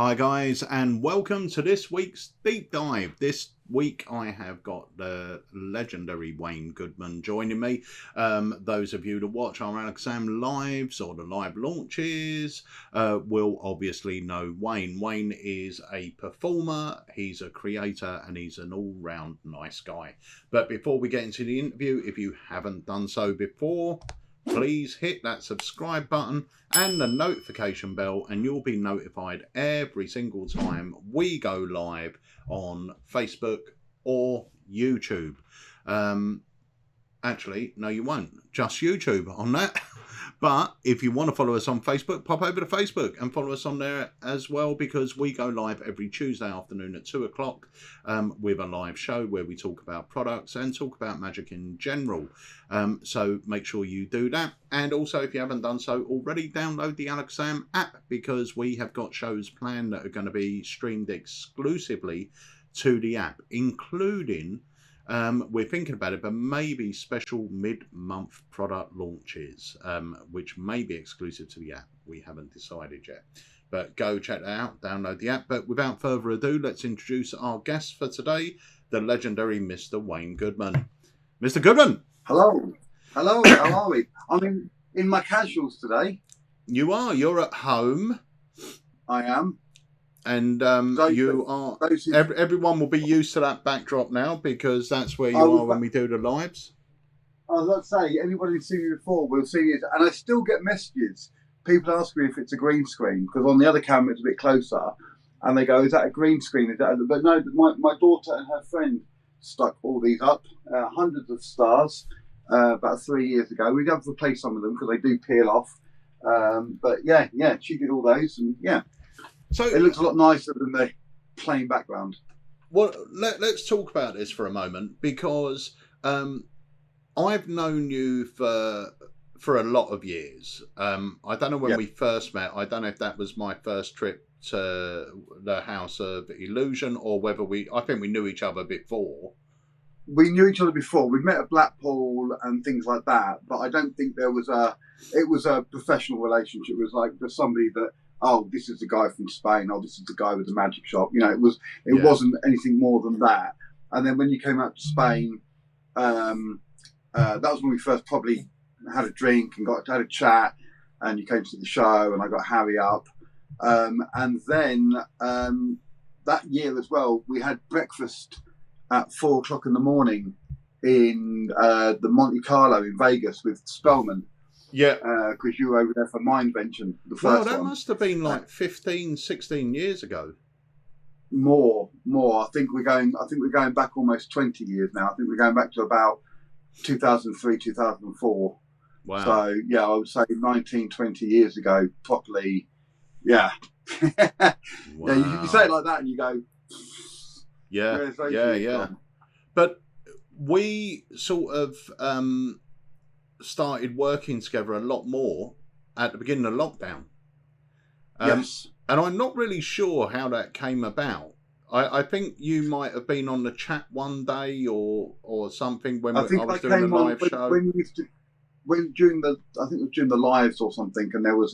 Hi guys, and welcome to this week's deep dive. This week I have got the legendary Wayne Goodman joining me. Those of you that watch our Alakazam lives or the live launches will obviously know Wayne. Wayne is a performer, he's a creator, and he's an all-round nice guy. But before we get into the interview, if you haven't done so before, please hit that subscribe button and the notification bell, and you'll be notified every single time we go live on Facebook or YouTube. Actually, no, you won't. Just YouTube on that. But if you want to follow us on Facebook, pop over to Facebook and follow us on there as well, because we go live every Tuesday afternoon at 2 o'clock with a live show where we talk about products and talk about magic in general. So make sure you do that. And also, if you haven't done so already, download the Alakazam app, because we have got shows planned that are going to be streamed exclusively to the app, including... we're thinking about it, but maybe special mid-month product launches, which may be exclusive to the app. We haven't decided yet. But go check that out, download the app. But without further ado, let's introduce our guest for today, the legendary Mr. Wayne Goodman. Mr. Goodman! Hello. Hello, how are we? I'm in my casuals today. You are. You're at home. I am. And everyone will be used to that backdrop now, because that's where you are when we do the lives. I was about to say, anybody who's seen me before will see it, and I still get messages. People ask me if it's a green screen, because on the other camera it's a bit closer, and they go, "Is that a green screen?" But no, my daughter and her friend stuck all these up, hundreds of stars, about 3 years ago. We have replaced some of them because they do peel off. But yeah, she did all those, and yeah. So it looks a lot nicer than the plain background. Well, let's talk about this for a moment, because I've known you for a lot of years. I don't know when we first met. I don't know if that was my first trip to the House of Illusion, or whether I think we knew each other before. We knew each other before. We met at Blackpool and things like that, but I don't think it was a professional relationship. It was like there's somebody that, oh, this is the guy from Spain. Oh, this is the guy with the magic shop. You know, it wasn't anything more than that. And then when you came out to Spain, that was when we first probably had a drink and had a chat. And you came to the show, and I got Harry up. And then that year as well, we had breakfast at 4 o'clock in the morning in the Monte Carlo in Vegas with Spellman. Yeah, because you were over there for my invention, the first one. Well, that must have been like 15, 16 years ago. More. I think we're going back almost 20 years now. I think we're going back to about 2003, 2004. Wow. So yeah, I would say 19, 20 years ago, properly. Yeah. Wow. Yeah. You say it like that, and you go. Yeah. But we sort of. Started working together a lot more at the beginning of lockdown. Yes. And I'm not really sure how that came about. I think you might have been on the chat one day or something when I was doing a live show. I think it was during the lives or something, and there was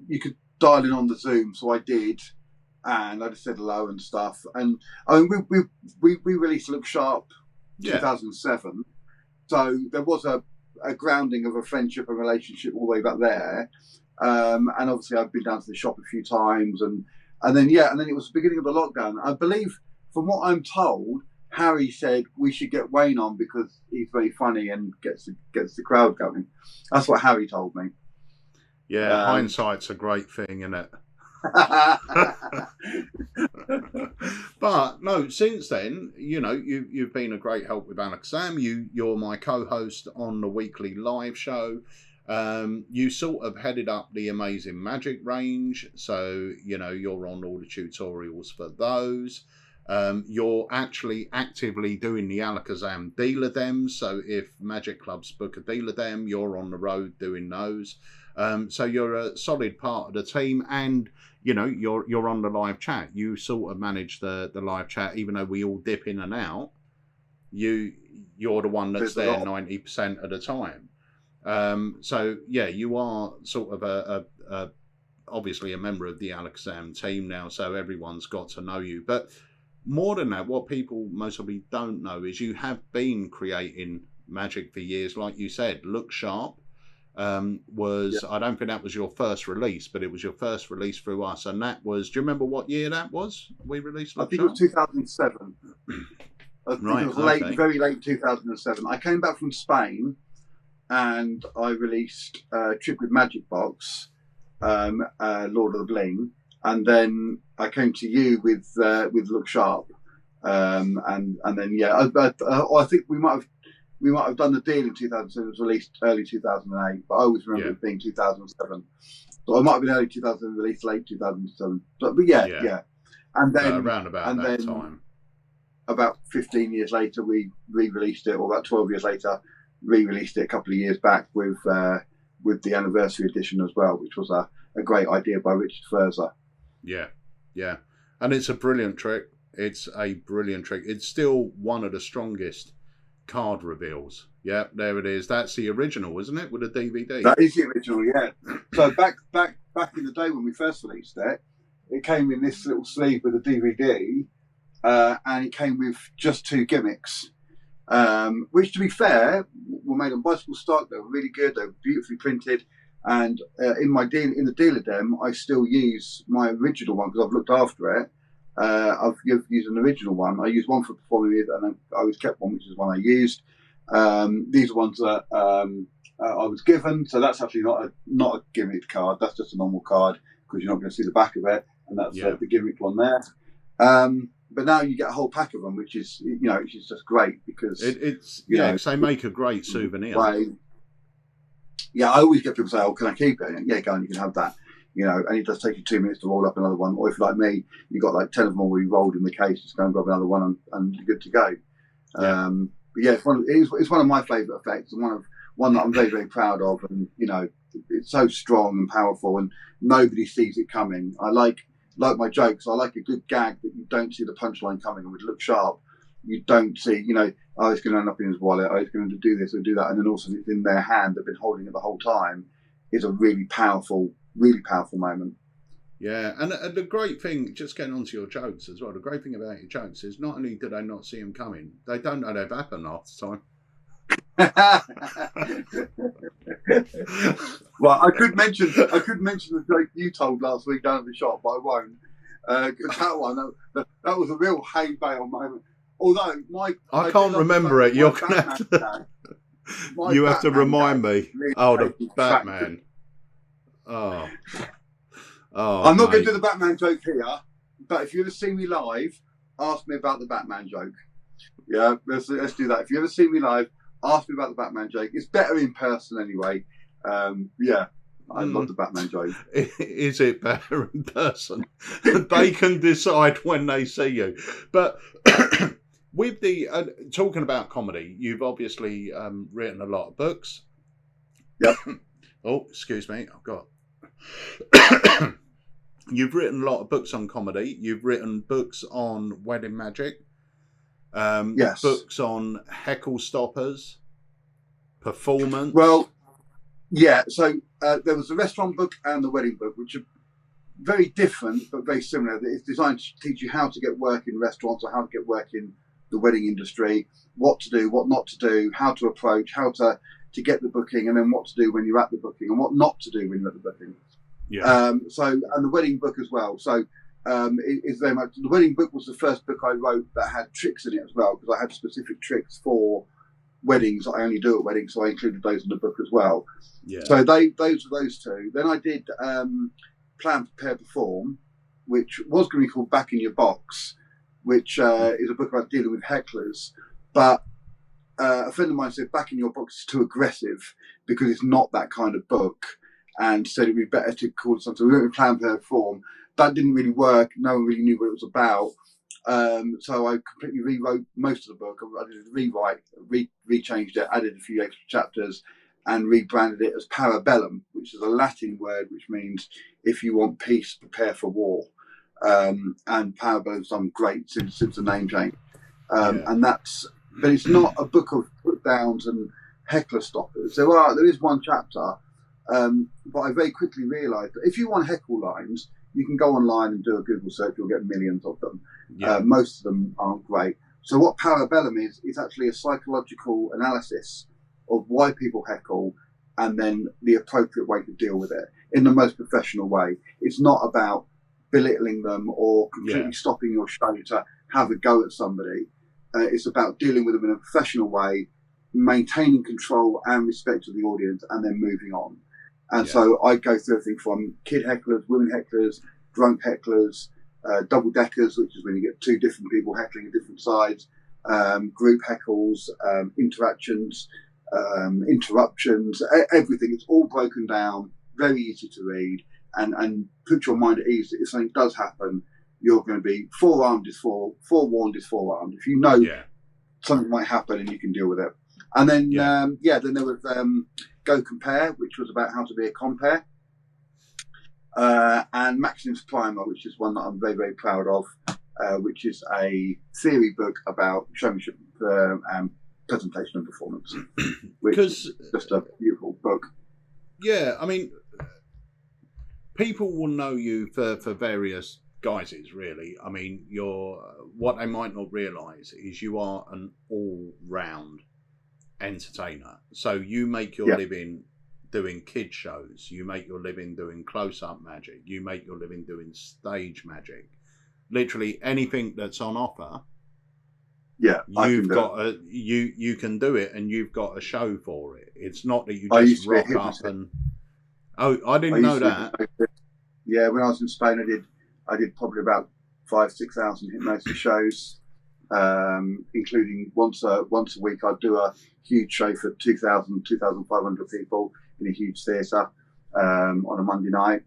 you could dial in on the Zoom, so I did. And I just said hello and stuff. And I mean, we released Look Sharp 2007. So there was a grounding of a friendship and relationship all the way back there. And obviously I've been down to the shop a few times. And then it was the beginning of the lockdown. I believe, from what I'm told, Harry said we should get Wayne on because he's very funny and gets the crowd going. That's what Harry told me. Yeah, hindsight's a great thing, isn't it? But no, since then, you know, you've been a great help with Alakazam. You're my co-host on the weekly live show. You sort of headed up the Amazing Magic range, so you know you're on all the tutorials for those. You're actually actively doing the Alakazam dealer dems, so if Magic Clubs book a dealer dem, you're on the road doing those. So you're a solid part of the team, and you know you're on the live chat. You sort of manage the live chat, even though we all dip in and out. You're the one that's there 90% of the time. So yeah, you are sort of a obviously a member of the Alakazam team now, so everyone's got to know you. But more than that, what people mostly don't know is you have been creating magic for years. Like you said, Look Sharp Yeah. I don't think that was your first release, but it was your first release through us. And that was, do you remember what year that was? We released I Look think it Sharp? was 2007. I think Right, it was late, okay. very late 2007. I came back from Spain and I released Trip with Magic Box, Lord of the Bling, and then I came to you with Look Sharp, and then I think we might have done the deal in 2007. It was released early 2008, but I always remember it being 2007. So I might have been early 2000, released late 2007. But yeah. And then around about that time. About 15 years later, we re-released it, or about 12 years later, re-released it a couple of years back with the anniversary edition as well, which was a great idea by Richard Furzer. Yeah. And it's a brilliant trick. It's a brilliant trick. It's still one of the strongest card reveals. Yeah, there it is. That's the original, isn't it, with a DVD? That is the original, yeah. So back in the day when we first released it, it came in this little sleeve with a DVD, and it came with just 2 gimmicks, which, to be fair, were made on bicycle stock. They were really good. They were beautifully printed. And in the dealer dem, I still use my original one because I've looked after it. I've used an original one. I used one for performing with, and then I always kept one, which is one I used. These are ones that I was given, so that's actually not a gimmick card. That's just a normal card because you're not going to see the back of it, and that's the gimmick one there. But now you get a whole pack of them, which is just great because they make a great souvenir. Yeah, I always get people say, "Oh, can I keep it?" And, yeah, go on, you can have that. And it does take you 2 minutes to roll up another one. Or if, like me, you got like 10 of them already rolled in the case, just go and grab another one and you're good to go. Yeah. But yeah, it's one of my favourite effects, and one that I'm very, very proud of. And it's so strong and powerful, and nobody sees it coming. I like my jokes. I like a good gag that you don't see the punchline coming, and would look sharp. You don't see, oh, it's going to end up in his wallet. Oh, it's going to do this or do that, and then also it's in their hand. They've been holding it the whole time. Is a really powerful moment. Yeah, and the great thing, just getting onto your jokes as well, the great thing about your jokes is not only do they not see them coming, they don't know they've happened half the time. Well, I could mention the joke you told last week down at the shop, but I won't. That one, that was a real hay bale moment. Although I can't remember it. You're gonna have to. You have to remind me. The Batman. Oh, I'm not going to do the Batman joke here, but if you ever see me live, ask me about the Batman joke. Yeah, let's do that. If you ever see me live, ask me about the Batman joke. It's better in person anyway. Yeah, I love the Batman joke. Is it better in person? They can decide when they see you. But with the talking about comedy, you've obviously written a lot of books. Yep. Oh, excuse me. I've got. You've written a lot of books on comedy. You've written books on wedding magic. Yes. Books on heckle stoppers, performance. Well, yeah. So there was the restaurant book and the wedding book, which are very different but very similar. It's designed to teach you how to get work in restaurants or how to get work in the wedding industry, what to do, what not to do, how to approach, how to get the booking, and then what to do when you're at the booking and what not to do when you're at the booking. Yeah. And the wedding book as well. So it's very much, the wedding book was the first book I wrote that had tricks in it as well, because I had specific tricks for weddings that I only do at weddings, so I included those in the book as well. Yeah. So those were those two. Then I did Plan, Prepare, Perform, which was going to be called Back in Your Box, which is a book about dealing with hecklers. But a friend of mine said Back in Your Box is too aggressive because it's not that kind of book, and said it'd be better to call it something. We went with Plan, Prepare, Perform. That didn't really work. No one really knew what it was about. So I completely rewrote most of the book. I did a rewrite, rechanged it, added a few extra chapters, and rebranded it as Parabellum, which is a Latin word which means if you want peace, prepare for war. And Parabellum's done great since the name change. And but it's not a book of put downs and heckler stoppers. There is one chapter, but I very quickly realised that if you want heckle lines, you can go online and do a Google search. You'll get millions of them. Yeah. Most of them aren't great. So what Parabellum is actually a psychological analysis of why people heckle, and then the appropriate way to deal with it in the most professional way. It's not about belittling them or completely stopping your show to have a go at somebody. It's about dealing with them in a professional way, maintaining control and respect of the audience, and then moving on. And so I go through everything from kid hecklers, women hecklers, drunk hecklers, double deckers, which is when you get two different people heckling at different sides, group heckles, interactions, interruptions, everything. It's all broken down, very easy to read, and put your mind at ease that if something does happen, you're going to be forewarned is forearmed. If you know something might happen and you can deal with it. And then, then there was Go Compare, which was about how to be a compare. And Maxim's Primer, which is one that I'm very, very proud of, which is a theory book about showmanship and presentation and performance, which is just a beautiful book. Yeah, I mean, people will know you for various guises, really. I mean, what they might not realise is you are an all-round entertainer. So you make your living doing kid shows, you make your living doing close-up magic, you make your living doing stage magic. Literally anything that's on offer, you can do it, and you've got a show for it. It's not that you just rock up and I didn't know that. Yeah, when I was in Spain, I did probably about 5,000-6,000 hypnosis shows, including once a week. I'd do a huge show for 2,500 people in a huge theatre on a Monday night.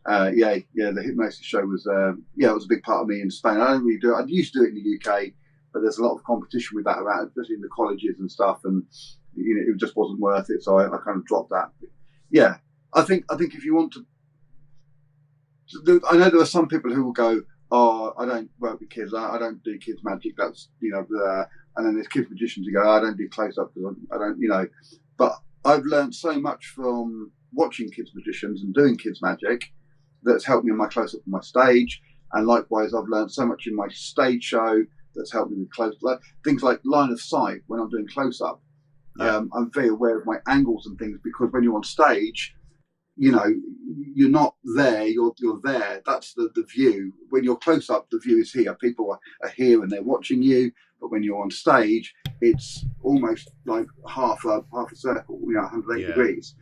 The hypnosis show was it was a big part of me in Spain. I don't really do it. I used to do it in the UK, but there's a lot of competition with that around, especially in the colleges and stuff, and it just wasn't worth it. So I kind of dropped that. Yeah, I think if you want to, I know there are some people who will go, "Oh, I don't work with kids. I don't do kids magic." That's and then there's kids magicians who go, "I don't do close up because I don't." But I've learned so much from watching kids magicians and doing kids magic that's helped me in my close up on my stage, and likewise I've learned so much in my stage show that's helped me with close, things like line of sight when I'm doing close up. I'm very aware of my angles and things, because when you're on stage, you're not there, you're there. That's the view. When you're close up, the view is here. People are here and they're watching you. But when you're on stage, it's almost like half a circle, 180 degrees.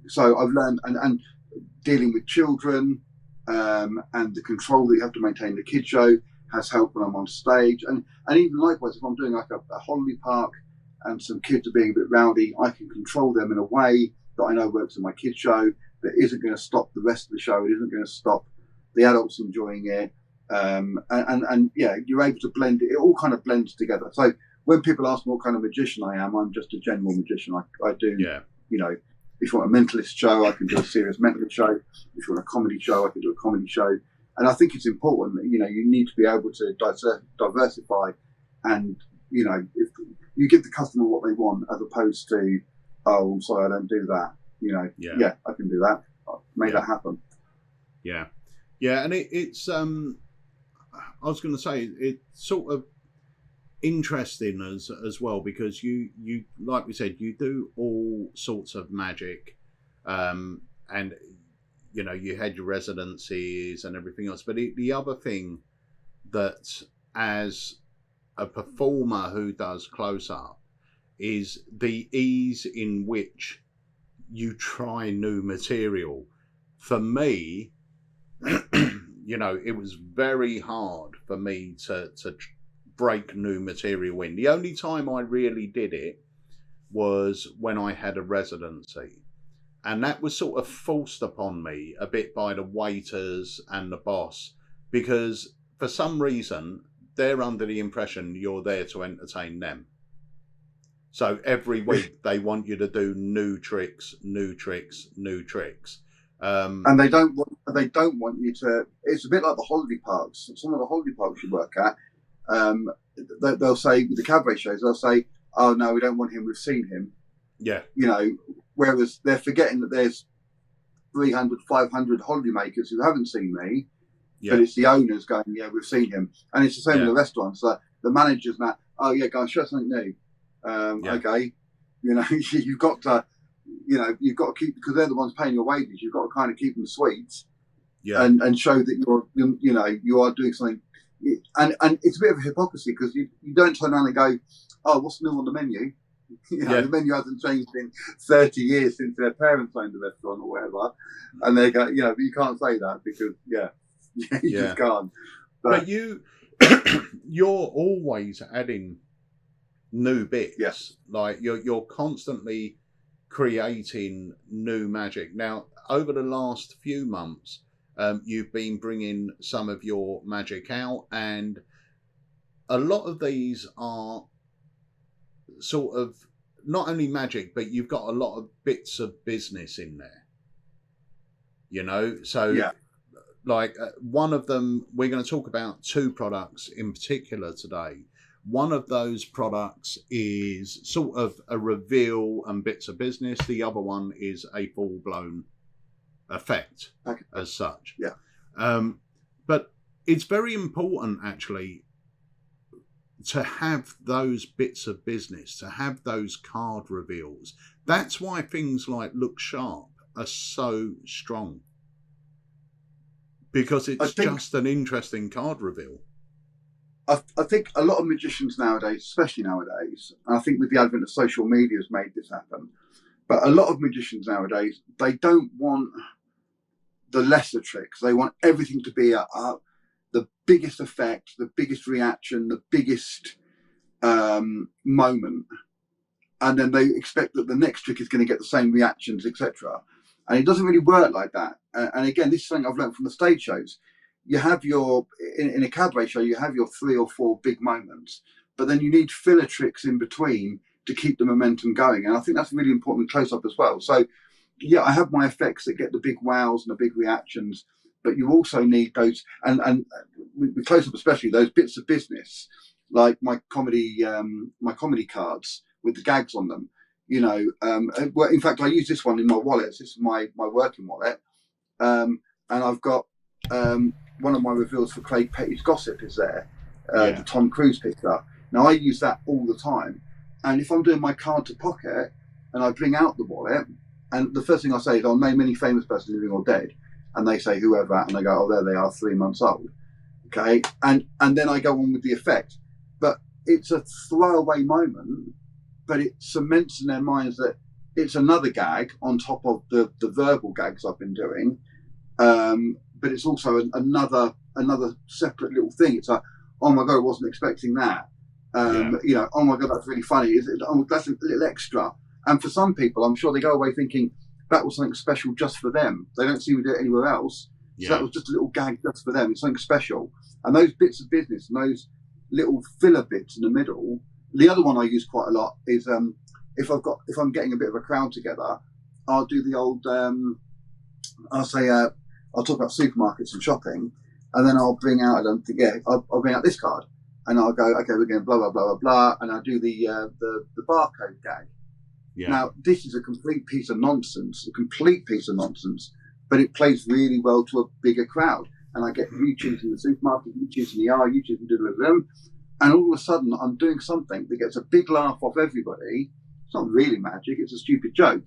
So I've learned, and dealing with children and the control that you have to maintain the kid show has helped when I'm on stage. And even likewise, if I'm doing like a holiday park and some kids are being a bit rowdy, I can control them in a way that I know works in my kids show, that isn't going to stop the rest of the show. It isn't going to stop the adults enjoying it. You're able to blend it. It all kind of blends together. So when people ask me what kind of magician I am, I'm just a general magician. I do, if you want a mentalist show, I can do a serious mentalist show. If you want a comedy show, I can do a comedy show. And I think it's important that, you need to be able to diversify, and, if you give the customer what they want, as opposed to, "Oh, I'm sorry, I don't do that." I can do that. I've made that happen. Yeah. Yeah. And it's, I was going to say, it's sort of interesting as well, because you, like we said, you do all sorts of magic, and, you had your residencies and everything else. But the other thing that, as a performer who does close up, is the ease in which you try new material. For me, it was very hard for me to break new material in. The only time I really did it was when I had a residency. And that was sort of forced upon me a bit by the waiters and the boss, because for some reason, they're under the impression you're there to entertain them. So every week they want you to do new tricks. And they don't want you to. It's a bit like the holiday parks. Some of the holiday parks you work at, they'll say, with the cabaret shows, they'll say, "Oh no, we don't want him. We've seen him." Yeah. You know, whereas they're forgetting that there's 300, 500 holidaymakers who haven't seen me, but it's the owners going, yeah, we've seen him. And it's the same with the restaurants. Like the managers now, oh yeah, guys, show us something new. Okay, you know, you've got to keep, because they're the ones paying your wages. You've got to kind of keep them sweet, and show that you are doing something. And it's a bit of a hypocrisy because you don't turn around and go, oh, what's new on the menu? The menu hasn't changed in 30 years since their parents owned the restaurant or whatever. And they go, but you can't say that because, you just can't. But you're always adding new bits. Yes. Like you're constantly creating new magic. Now, over the last few months, you've been bringing some of your magic out, and a lot of these are sort of not only magic, but you've got a lot of bits of business in there. You know, so like one of them, we're going to talk about two products in particular today. One of those products is sort of a reveal and bits of business. The other one is a full-blown effect as such. Yeah. But it's very important actually to have those bits of business, to have those card reveals. That's why things like Look Sharp are so strong. Because it's just an interesting card reveal. I think a lot of magicians nowadays, especially nowadays, and I think with the advent of social media has made this happen, but a lot of magicians nowadays, they don't want the lesser tricks. They want everything to be the biggest effect, the biggest reaction, the biggest moment. And then they expect that the next trick is going to get the same reactions, etc. And it doesn't really work like that. And again, this is something I've learned from the stage shows. You have in a cabaret show, you have your 3 or 4 big moments, but then you need filler tricks in between to keep the momentum going. And I think that's really important in close-up as well. So, yeah, I have my effects that get the big wows and the big reactions, but you also need those, and with close-up especially, those bits of business, like my comedy cards with the gags on them. Well, in fact, I use this one in my wallet. This is my working wallet, and I've got one of my reveals for Craig Petty's Gossip is there, the Tom Cruise picture. Now I use that all the time, and if I'm doing my card to pocket and I bring out the wallet, and the first thing I say is I'll name any famous person living or dead, and they say whoever, and I go, oh, there they are, 3 months old. Okay, and then I go on with the effect, but it's a throwaway moment, but it cements in their minds that it's another gag on top of the verbal gags I've been doing, but it's also another separate little thing. It's like, oh my god, I wasn't expecting that. Oh my god, that's really funny. That's a little extra. And for some people, I'm sure they go away thinking that was something special just for them. They don't see me do it anywhere else. So that was just a little gag just for them. It's something special. And those bits of business and those little filler bits in the middle. The other one I use quite a lot is if I'm getting a bit of a crowd together, I'll do the old I'll talk about supermarkets and shopping, and then I'll bring out I'll bring out this card, and I'll go, okay, we're going blah blah blah blah blah, and I'll do the barcode gag. Yeah. Now this is a complete piece of nonsense, but it plays really well to a bigger crowd, and I get YouTubers in the supermarket, YouTubers in the R, YouTubers in them. And all of a sudden, I'm doing something that gets a big laugh off everybody. It's not really magic, it's a stupid joke.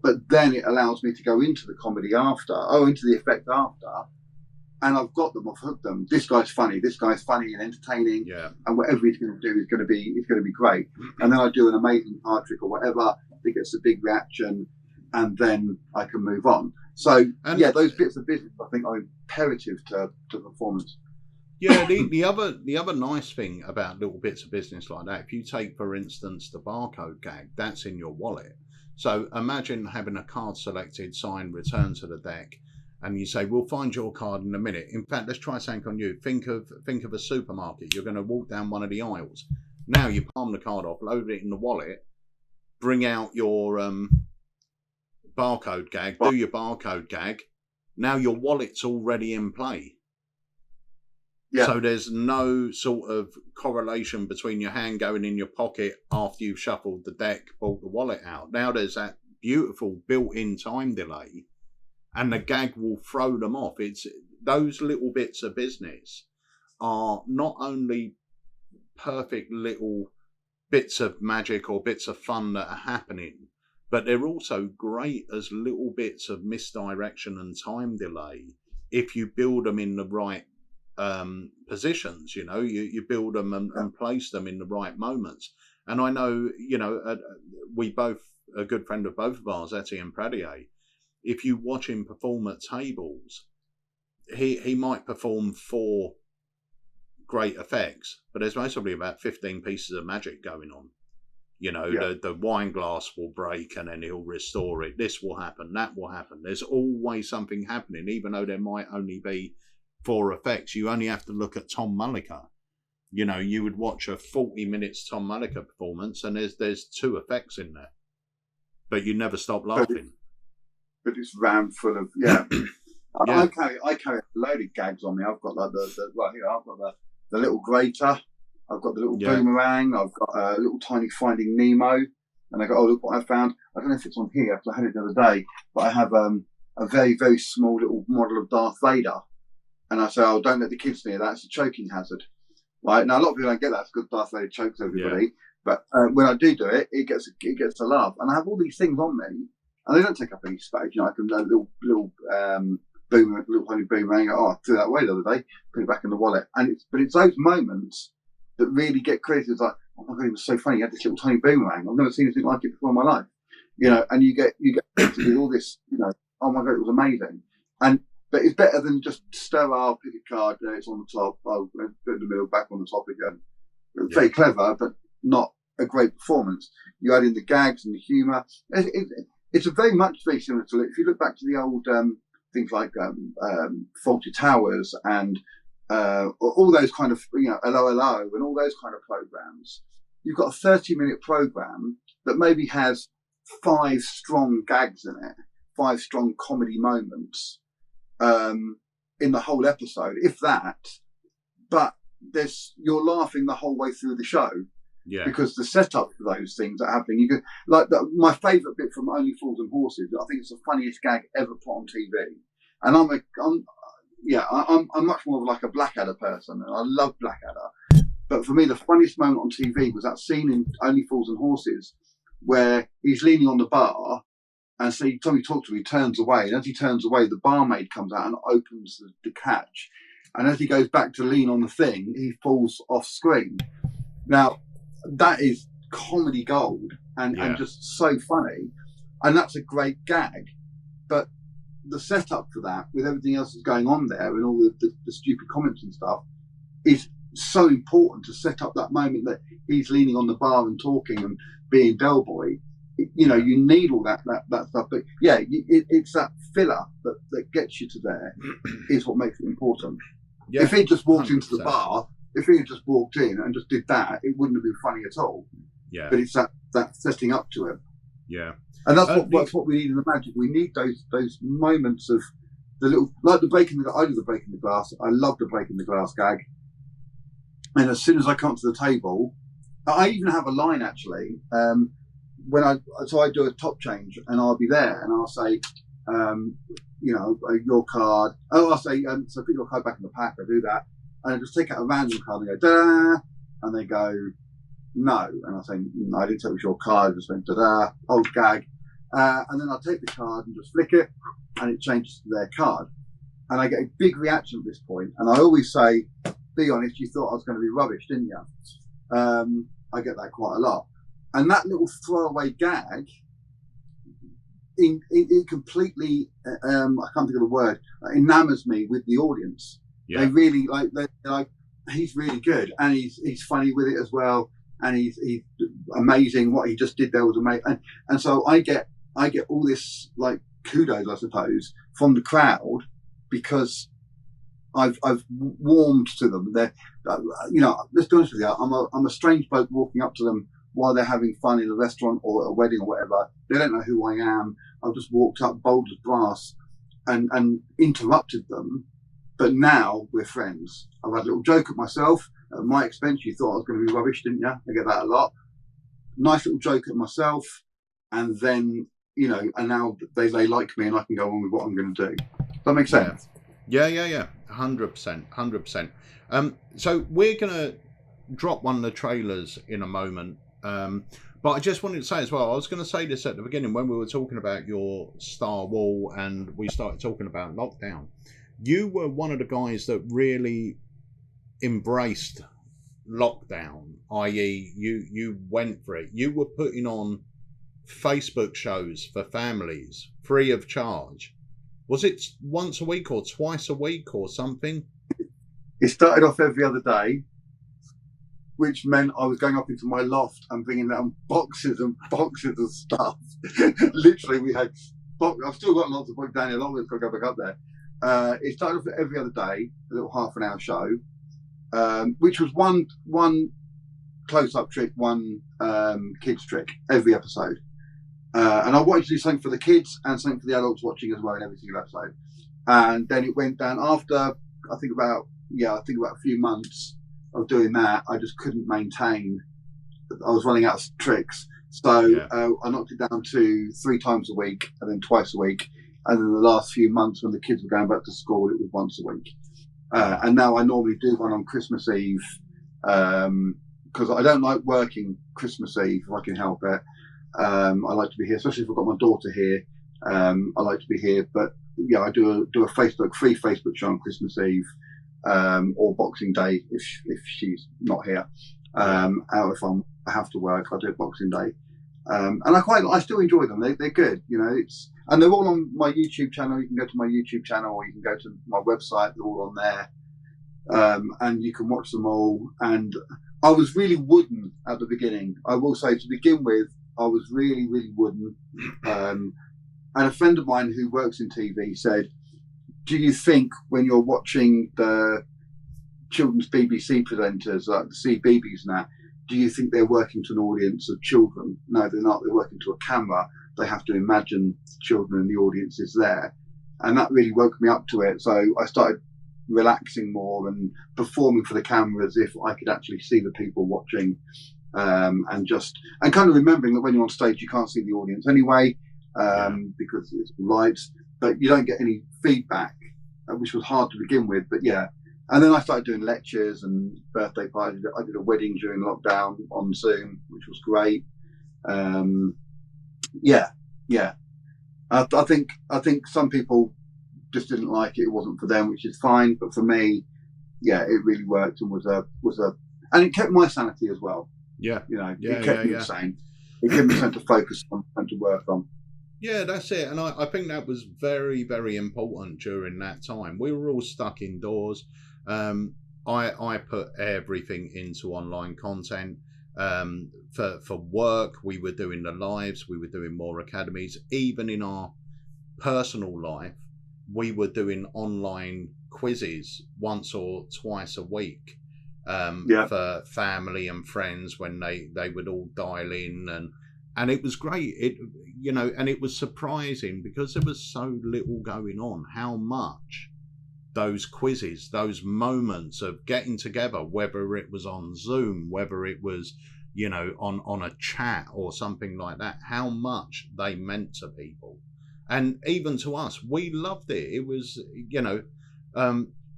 But then it allows me to go into the comedy into the effect after, and I've got them, I've hooked them. This guy's funny and entertaining, and whatever he's going to do is going to be great. And then I do an amazing card trick or whatever that gets a big reaction, and then I can move on. So, those bits of business, I think, are imperative to performance. Yeah, the other nice thing about little bits of business like that, if you take, for instance, the barcode gag, that's in your wallet. So imagine having a card selected, signed, returned to the deck, and you say, we'll find your card in a minute. In fact, let's try something on you. Think of a supermarket. You're going to walk down one of the aisles. Now you palm the card off, load it in the wallet, bring out your barcode gag, do your barcode gag. Now your wallet's already in play. So there's no sort of correlation between your hand going in your pocket after you've shuffled the deck, pulled the wallet out. Now there's that beautiful built-in time delay, and the gag will throw them off. It's those little bits of business are not only perfect little bits of magic or bits of fun that are happening, but they're also great as little bits of misdirection and time delay if you build them in the right positions. You build them and place them in the right moments. And I know, we both, a good friend of both of ours, Etienne Pradier, if you watch him perform at tables, he might perform 4 great effects, but there's mostly about 15 pieces of magic going on. The wine glass will break and then he'll restore it. This will happen, that will happen. There's always something happening, even though there might only be 4 effects. You only have to look at Tom Mullica. You would watch a 40 minutes Tom Mullica performance and there's 2 effects in there, but you never stop laughing. But it's rammed full of I carry a load of gags on me. I've got like I've got the little grater, I've got the little boomerang, I've got a little tiny Finding Nemo, and I got, look what I found. I don't know if it's on here because I had it the other day, but I have a very, very small little model of Darth Vader, and I say, don't let the kids near that, it's a choking hazard. Right, now a lot of people don't get that because Darth Vader chokes everybody, but when I do it, it gets a laugh, and I have all these things on me, and they don't take up any space. I can do a little tiny boomerang. I threw that away the other day, put it back in the wallet, but it's those moments that really get credited. It's like, oh my god, it was so funny. You had this little tiny boomerang. I've never seen anything like it before in my life. And you get with all this. Oh my god, it was amazing. But it's better than just sterile, pick a card, it's on the top, put it in the middle, back on the top again. Very clever, but not a great performance. You add in the gags and the humour. It's very similar to it. If you look back to the old things like Fawlty Towers and all those kind of, Hello Hello and all those kind of programs, you've got a 30-minute program that maybe has 5 strong gags in it, 5 strong comedy moments in the whole episode, if that. But you're laughing the whole way through the show. Yeah. Because the setup for those things that are happening, you can my favourite bit from Only Fools and Horses. I think it's the funniest gag ever put on TV, and I'm much more of like a Blackadder person, and I love Blackadder. But for me, the funniest moment on TV was that scene in Only Fools and Horses where he's leaning on the bar, and so Tommy talks to him. He turns away, and as he turns away, the barmaid comes out and opens the catch, and as he goes back to lean on the thing, he falls off screen. Now, that is comedy gold and just so funny, and that's a great gag. But the setup for that, with everything else that's going on there and all the stupid comments and stuff, is so important to set up that moment that he's leaning on the bar and talking and being Del Boy. You need all that stuff. But it's that filler that gets you to there is what makes it important. Yeah, if he just walked 100%. Into the bar. If he had just walked in and just did that, it wouldn't have been funny at all. Yeah. But it's that setting up to it. Yeah. And that's what we need in the magic. We need those moments of the little, like the breaking the. I do the breaking the glass. I love the breaking the glass gag. And as soon as I come to the table, I even have a line actually. So I do a top change and I'll be there and I'll say, your card. Oh, I'll say, so put your card back in the pack. I do that. And I just take out a random card and go, da, and they go, no. And I say, no, I didn't take your card. I just went, da, old gag. And then I'll take the card and just flick it, and it changes to their card. And I get a big reaction at this point. And I always say, be honest, you thought I was going to be rubbish, didn't you? I get that quite a lot. And that little throwaway gag, it completely, I can't think of the word, enamors me with the audience. Yeah. They really they're like, he's really good, and he's funny with it as well, and he's amazing. What he just did there was amazing, and so I get all this like kudos, I suppose, from the crowd because I've warmed to them. They're, let's be honest with you, I'm a strange bloke walking up to them while they're having fun in a restaurant or a wedding or whatever. They don't know who I am. I've just walked up bold as brass and interrupted them. But now we're friends. I've had a little joke at myself at my expense. You thought I was going to be rubbish, didn't you? I get that a lot. Nice little joke at myself, and then and now they like me, and I can go on with what I'm going to do. Does that make sense? Yeah. 100%. So we're going to drop one of the trailers in a moment. But I just wanted to say as well, I was going to say this at the beginning when we were talking about your Star Wall and we started talking about lockdown. You were one of the guys that really embraced lockdown, i.e. you went for it. You were putting on Facebook shows for families free of charge. Was it once a week or twice a week or something? It started off every other day, which meant I was going up into my loft and bringing down boxes and boxes of stuff. Literally, we had. I've still got lots of books down here. Long as I go back up there. It started off every other day, a little half-an-hour show, which was one close-up trick, one kids trick every episode. And I wanted to do something for the kids and something for the adults watching as well in every single episode. And then it went down after I think about a few months of doing that. I just couldn't maintain. I was running out of tricks, so I knocked it down to 3 times a week and then twice a week. And then the last few months when the kids were going back to school, it was once a week. And now I normally do one on Christmas Eve because I don't like working Christmas Eve if I can help it. I like to be here, especially if I've got my daughter here. I like to be here, but I do a free Facebook show on Christmas Eve or Boxing Day if she's not here. Or if I have to work, I do it Boxing Day. And I still enjoy them. They're good, and they're all on my YouTube channel. You can go to my YouTube channel, or you can go to my website. They're all on there, and you can watch them all. And I was really wooden at the beginning. I will say, to begin with, I was really, really wooden. And a friend of mine who works in TV said, "Do you think when you're watching the children's BBC presenters, like the CBeebies and that, do you think they're working to an audience of children? No, they're not. They're working to a camera. They have to imagine children and the audience is there." And that really woke me up to it. So I started relaxing more and performing for the camera as if I could actually see the people watching, and kind of remembering that when you're on stage, you can't see the audience anyway, because it's lights, but you don't get any feedback, which was hard to begin with. But and then I started doing lectures and birthday parties. I did a wedding during lockdown on Zoom, which was great. I think some people just didn't like it. It wasn't for them, which is fine. But for me, it really worked and was a, and it kept my sanity as well. It kept me sane. It gave me something to focus on and to work on. Yeah, that's it. And I think that was very, very important during that time. We were all stuck indoors. I put everything into online content. For work, we were doing the lives, we were doing more academies. Even in our personal life, we were doing online quizzes once or twice a week for family and friends when they would all dial in, and it was great. And it was surprising because there was so little going on, how much those quizzes, those moments of getting together, whether it was on Zoom, whether it was, on a chat or something like that, how much they meant to people. And even to us, we loved it. It was,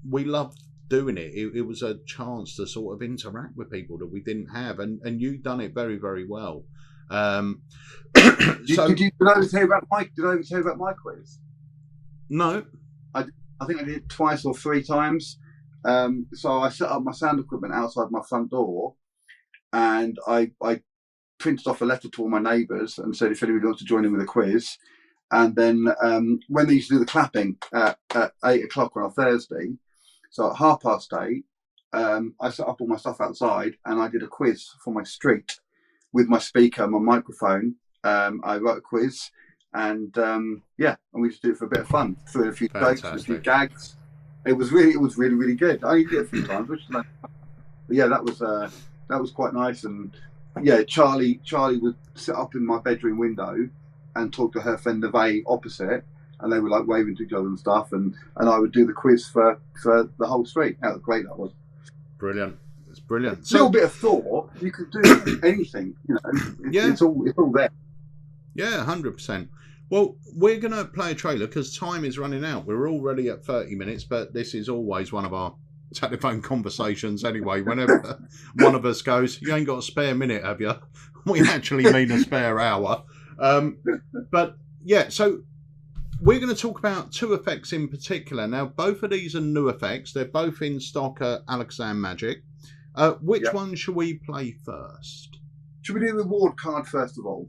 we loved doing it. It was a chance to sort of interact with people that we didn't have. And you've done it very, very well. Did I ever tell you about my quiz? No. I think I did it twice or 3 times. So I set up my sound equipment outside my front door, and I printed off a letter to all my neighbours and said if anybody wants to join in with a quiz. And then when they used to do the clapping at 8 o'clock on a Thursday, so at 8:30, I set up all my stuff outside and I did a quiz for my street with my speaker and my microphone. I wrote a quiz. And and we just did it for a bit of fun, threw in a few jokes, a few gags. It was really, really good. I only did it a few times, which is nice. But that was quite nice. And Charlie would sit up in my bedroom window and talk to her friend Neve opposite, and they were like waving to each other and stuff, and I would do the quiz for the whole street. That was great. That was brilliant. It's brilliant. So, a little bit of thought, you could do anything. It's all there. Yeah, 100%. Well, we're going to play a trailer because time is running out. We're already at 30 minutes, but this is always one of our telephone conversations anyway. Whenever one of us goes, you ain't got a spare minute, have you? We actually mean a spare hour. But yeah, so we're going to talk about two effects in particular. Now, both of these are new effects. They're both in stock at Alakazam Magic. Which one should we play first? Should we do the reward card first of all?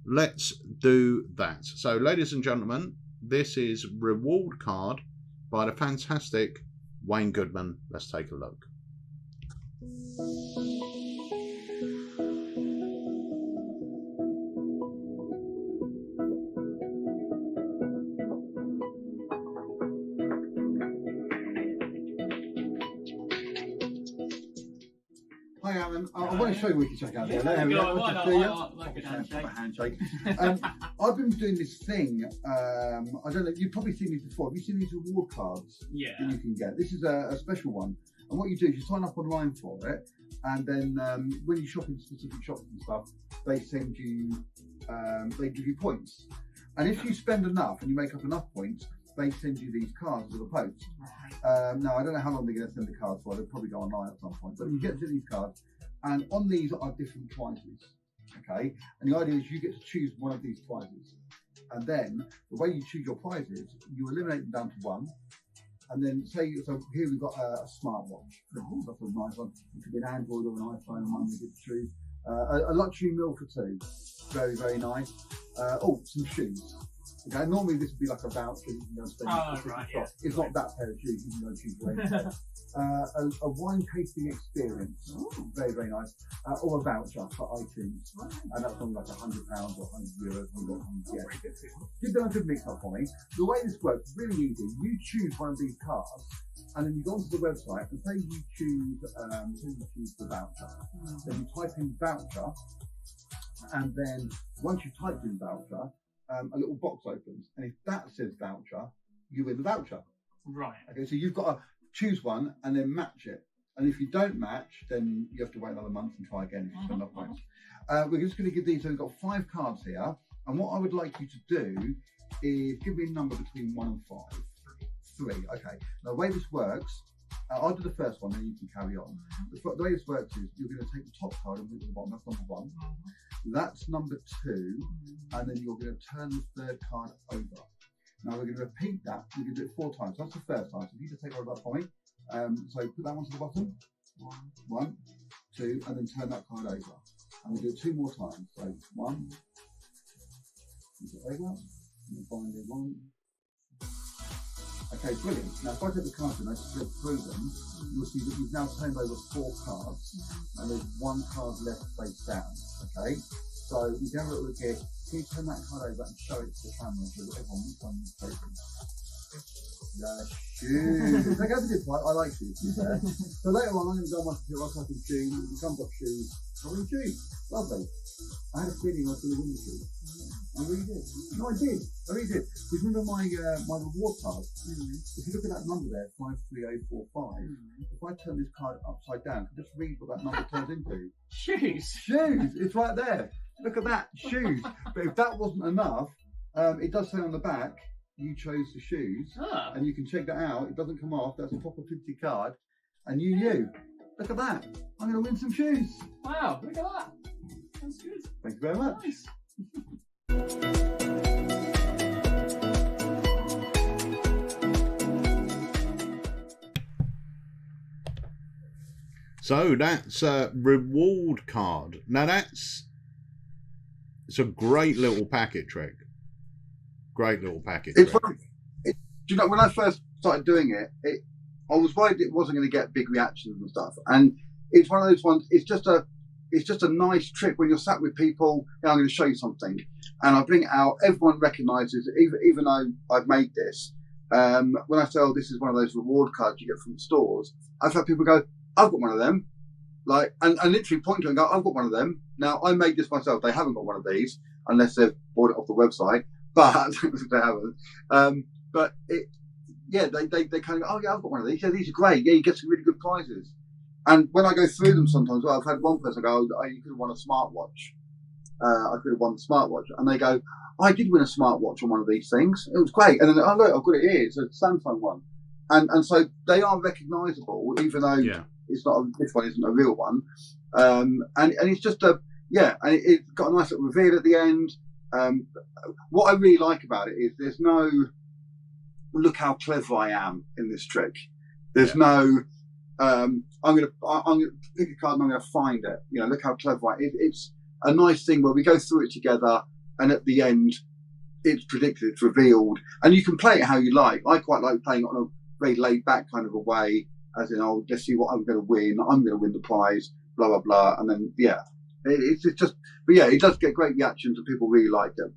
Let's do that. So, ladies and gentlemen, this is Reward Card by the fantastic Wayne Goodman. Let's take a look. Hi, Alan. I want to show you what you can check out there. There we go. Like a handshake. I've been doing this thing. I don't know. You've probably seen these before. Have you seen these reward cards that you can get? This is a special one. And what you do is you sign up online for it, and then when you shop in specific shops and stuff, they send you, they give you points. And if you spend enough and you make up enough points, they send you these cards with a post. Now, I don't know how long they're going to send the cards for. They'll probably go online at some point. But you get to these cards, and on these are different prizes. Okay? And the idea is you get to choose one of these prizes. And then the way you choose your prizes, you eliminate them down to one. And then say, so here we've got a smartwatch. Oh, that's a nice one. It could be an Android or an iPhone, one we get to choose. A luxury meal for two. Very, very nice. Some shoes. Okay, normally this would be like a voucher you can go and spend. It's not that pair of shoes, you can go and choose your own. A wine tasting experience. Very, very nice. Or a voucher for iTunes. And that's only like £100 or €100. Give them a good mix up for me. The way this works is really easy. You choose one of these cards, and then you go onto the website and say you choose the voucher. Then you type in voucher, and then once you've typed in voucher, a little box opens, and if that says voucher, you win the voucher. Right. Okay, so you've got to choose one and then match it. And if you don't match, then you have to wait another month and try again if you spend enough points. We're just going to give these, so we've got 5 cards here. And what I would like you to do is give me a number between 1 and 5. 3, okay. Now the way this works, I'll do the first one, then you can carry on. The way this works is you're going to take the top card and move to the bottom. That's number 1. That's number 2, and then you're going to turn the third card over. Now we're going to repeat that. We're going to do it 4 times. That's the first time. So if you just take over that for me. So put that one to the bottom. 1, 2, and then turn that card over. And we'll do it 2 more times. So 1, move it over, and then finally 1. Okay, brilliant. Now, if I take the cards and I just go through them, you'll see that you've now turned over 4 cards, and there's 1 card left face down. Okay, so you can have a little look here. Can you turn that card over and show it to the camera so that everyone which one you've taken? Yeah, shoes. That goes a good point. I like shoes. So later on, I'm going to go on my computer, I'll type in shoes, it comes up shoes. I win shoes. Lovely. I had a feeling I was going to win the shoes. I really did. No, I did. I really did. Because remember my reward card? If you look at that number there, 53045, if I turn this card upside down, just read what that number turns into. Shoes. Shoes. It's right there. Look at that. Shoes. But if that wasn't enough, it does say on the back, you chose the shoes. And you can check that out. It doesn't come off. That's a proper 50 card. And you knew. Look at that. I'm going to win some shoes. Wow, look at that. That's good. Thank you very much. Nice. So that's a reward card. Now it's a great little packet trick. Great little packet trick. Do you know, when I first started doing it, I was worried it wasn't going to get big reactions and stuff. And it's one of those ones. It's just a nice trick when you're sat with people. I'm going to show you something, and I bring it out. Everyone recognises it, even though I've made this. When I say, "Oh, this is one of those reward cards you get from stores," I've had people go, "I've got one of them," like, and literally point to it and go, "I've got one of them." Now I made this myself. They haven't got one of these unless they've bought it off the website. but they haven't. But they kind of go, oh yeah, I've got one of these. Yeah, these are great. Yeah, you get some really good prizes. And when I go through them sometimes, well, I've had one person go, oh, you could have won a smartwatch. I could have won the smartwatch. And they go, I did win a smartwatch on one of these things. It was great. And then, oh look, I've got it here. It's a Samsung one. And so they are recognisable, even though it's not. This one isn't a real one. And it's just and it's got a nice little reveal at the end. What I really like about it is there's no look how clever I am in this trick. There's no I'm gonna pick a card and I'm gonna find it. You know, look how clever it's a nice thing where we go through it together, and at the end it's predicted, it's revealed, and you can play it how you like. I quite like playing it on a very laid back kind of a way, as in, oh, let's see what I'm going to win. I'm going to win the prize, blah blah blah, and then it's just. But yeah, it does get great reactions, and people really like it.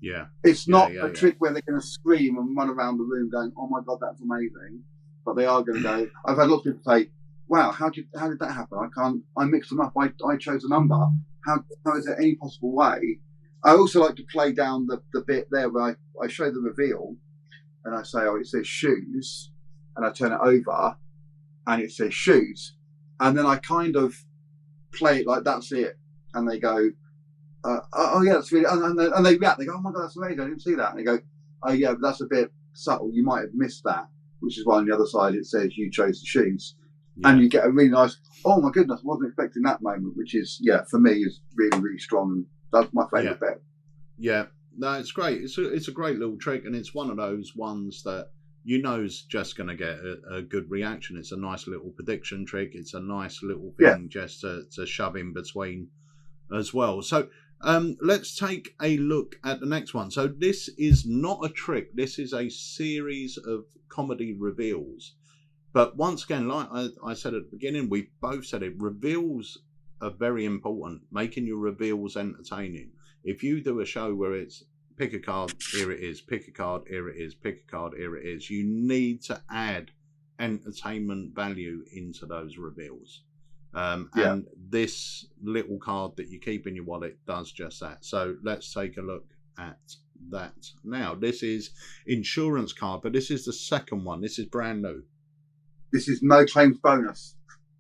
Yeah, it's not a trick where they're going to scream and run around the room going, "Oh my god, that's amazing!" But they are going to go. I've had lots of people say, "Wow, how did that happen? I mixed them up. I chose a number. How is there any possible way?" I also like to play down the bit there where I show the reveal, and I say, "Oh, it says shoes." And I turn it over, and it says shoes, and then I kind of play it like that's it, and they go, "Oh yeah, that's really," and they react. They go, "Oh my god, that's amazing! I didn't see that." And they go, "Oh yeah, but that's a bit subtle. You might have missed that," which is why on the other side it says you chose the shoes, and you get a really nice, "Oh my goodness, I wasn't expecting that" moment, which is for me is really really strong, and that's my favourite bit. Yeah, no, it's great. It's a great little trick, and it's one of those ones that you know is just going to get a good reaction. It's a nice little prediction trick. It's a nice little thing just to shove in between as well. So let's take a look at the next one. So this is not a trick. This is a series of comedy reveals. But once again, like I said at the beginning, we both said it, reveals are very important, making your reveals entertaining. If you do a show where it's pick a card, here it is, pick a card, here it is, pick a card, here it is, you need to add entertainment value into those reveals. And this little card that you keep in your wallet does just that. So let's take a look at that now. This is insurance card, but this is the second one. This is brand new. This is no claims bonus.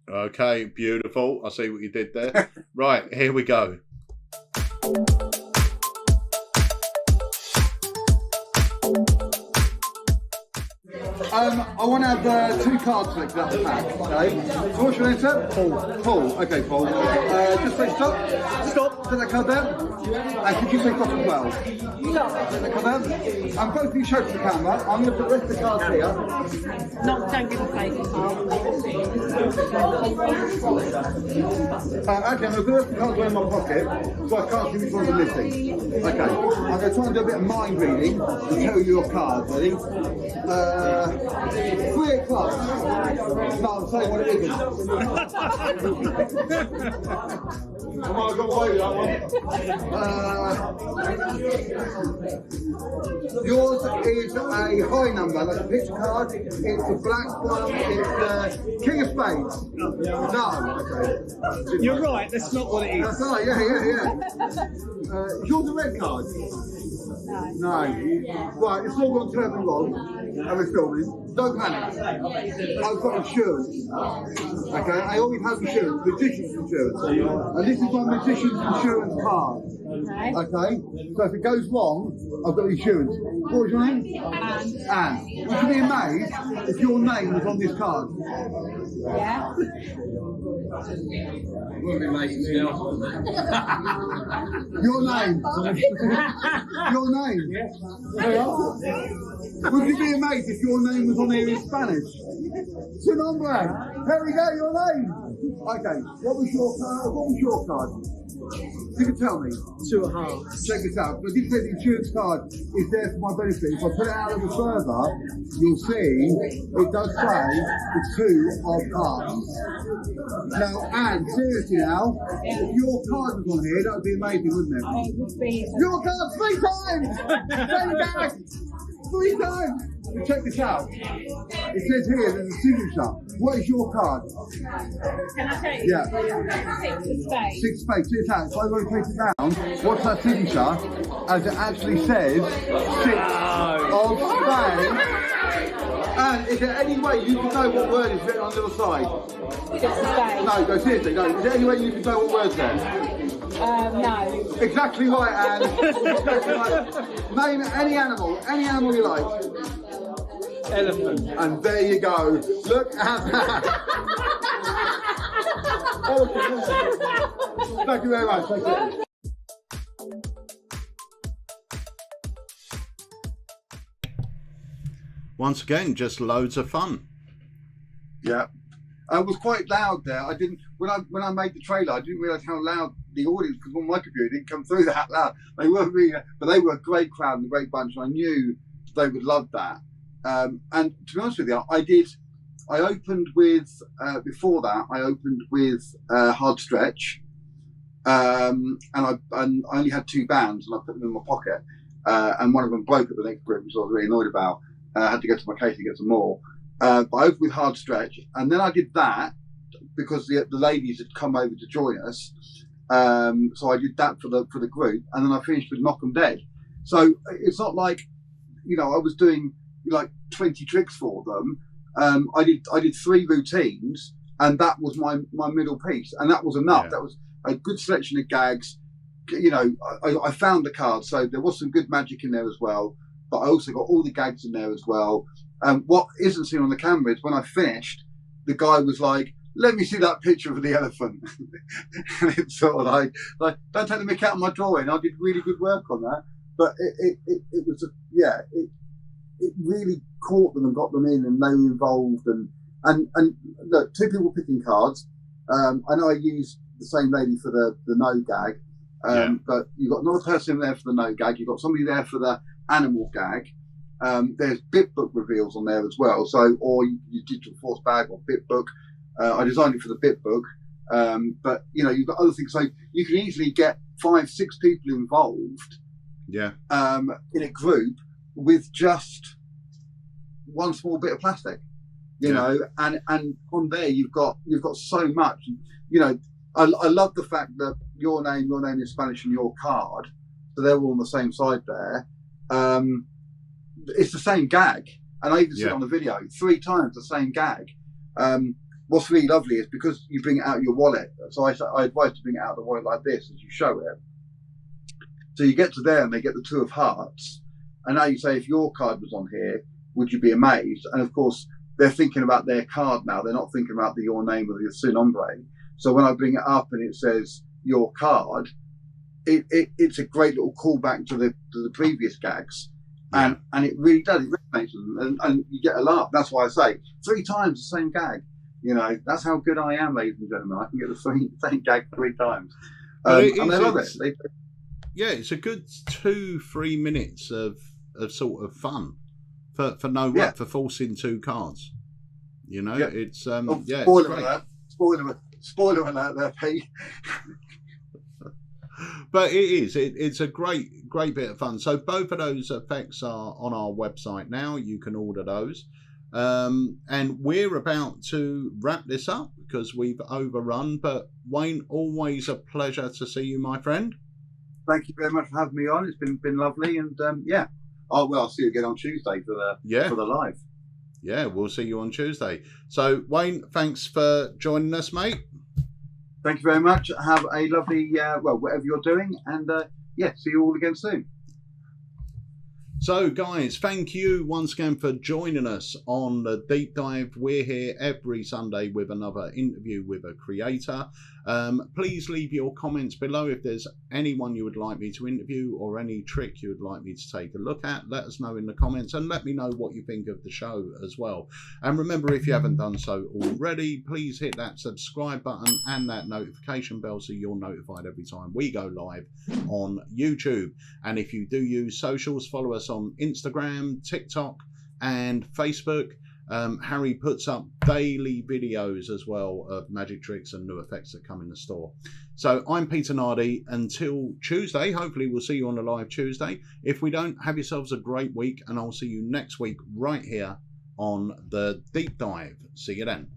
Okay, beautiful. I see what you did there. Right, here we go. I want to have 2 cards selected out the pack. Okay. So what's your name, sir? Paul. Okay, Paul. Just say stop. Stop. Put that card down. And could you say stop as well? Stop. Put that card down. And both of you show to the camera. I'm going to put the rest of the cards here. Don't give a fake card. Okay, I'm going to put the rest of the cards away in my pocket, so I can't see which ones are missing. Okay. I'm going to try and do a bit of mind reading and tell you your cards. Ready? 3 o'clock. No, I'm saying what it isn't. Come on, I've got away with that one. Yours is a high number, like a picture card. It's a black one. It's King of Spades. No. Okay. You're right, that's not what it is. That's right, yeah. Yours a red card? No. Right, it's all gone terribly wrong. And we're filming. Don't panic. I've got insurance. Okay, I always have insurance, magician's insurance. And this is my magician's insurance card. Okay, so if it goes wrong, I've got insurance. What was your name? Anne. Would you be amazed if your name was on this card? Yeah. Wouldn't be making me else on that. Your name. Your name. Yeah. Would you be amazed if your name was on here in Spanish? Su nombre. There we go, your name. Okay, what was your card? You can tell me. 2.5. Check this out. But this says the insurance card is there for my benefit. If I put it out a little further, you'll see it does say the 2 of hearts. Now, Anne, seriously now, if your card was on here, that would be amazing, wouldn't it? It would be. Your card 3 times! Take it back! 3 times! But check this out. It says here there's a signature. What is your card? Can I tell you? Yeah. 6 of spades. 6 spades. See that? If I rotate it down, what's that signature? As it actually says, 6 of spades. And is there any way you can know what word is written on the other side? 6 of spades. No, seriously, no. Is there any way you can know what word's there? No. Exactly right, Anne. Exactly right. Name any animal you like. Elephant. And there you go. Look at that. Thank you very much. Thank you. Once again, just loads of fun. Yeah. I was quite loud there. I didn't when I made the trailer. I didn't realise how loud the audience, because on my computer it didn't come through that loud. They weren't really, but they were a great crowd and a great bunch. And I knew they would love that. And to be honest with you, I opened with before that. I opened with Hard Stretch, and I only had 2 bands, and I put them in my pocket. And one of them broke at the next group, which I was really annoyed about. I had to go to my case to get some more. But I opened with Hard Stretch, and then I did that because the ladies had come over to join us. So I did that for the group, and then I finished with Knock 'em Dead. So it's not like, I was doing like 20 tricks for them. I did 3 routines, and that was my middle piece, and that was enough. Yeah. That was a good selection of gags. I found the cards, so there was some good magic in there as well. But I also got all the gags in there as well. What isn't seen on the camera is when I finished, the guy was like, "Let me see that picture of the elephant." And it's sort of like, don't take the mick out of my drawing. I did really good work on that. But it was, it really caught them and got them in, and they were involved. And look, 2 people picking cards. I know I used the same lady for the no gag, but you've got another person there for the no gag. You've got somebody there for the animal gag. There's bit book reveals on there as well. So, or you digital force bag or bit book. I designed it for the bit book, but you've got other things. So you can easily get 5-6 people involved. Yeah. In a group with just one small bit of plastic. You know, and on there you've got so much. I love the fact that your name in Spanish and your card, so they're all on the same side there. It's the same gag, and I even see it on the video 3 times the same gag. What's really lovely is because you bring it out of your wallet. So I advise to bring it out of the wallet like this as you show it. So you get to there and they get the 2 of hearts, and now you say, if your card was on here, would you be amazed? And of course they're thinking about their card now. They're not thinking about your name or the Sin Hombre. So when I bring it up and it says your card, it's a great little callback to the previous gags. And it really does. It resonates with them, and you get a laugh. That's why I say 3 times the same gag. That's how good I am, ladies and gentlemen. I can get the same gag 3 times, and they love it. It's a good 2-3 minutes of sort of fun for for forcing 2 cards. It's spoiler alert there, Pete. But it's a great bit of fun. So both of those effects are on our website now. You can order those. And we're about to wrap this up because we've overrun. But Wayne, always a pleasure to see you, my friend. Thank you very much for having me on. It's been lovely, and I'll see you again on Tuesday for the live. Yeah, we'll see you on Tuesday. So Wayne, thanks for joining us, mate. Thank you very much. Have a lovely, whatever you're doing, and see you all again soon. So, guys, thank you once again for joining us on the Deep Dive. We're here every Sunday with another interview with a creator. Please leave your comments below if there's anyone you would like me to interview or any trick you would like me to take a look at. Let us know in the comments, and let me know what you think of the show as well. And remember, if you haven't done so already, please hit that subscribe button and that notification bell so you're notified every time we go live on YouTube. And if you do use socials, follow us on Instagram, TikTok and Facebook. Harry puts up daily videos as well of magic tricks and new effects that come in the store. So I'm Peter Nardi. Until Tuesday, hopefully we'll see you on the live Tuesday. If we don't, have yourselves a great week, and I'll see you next week right here on the deep dive. See you then.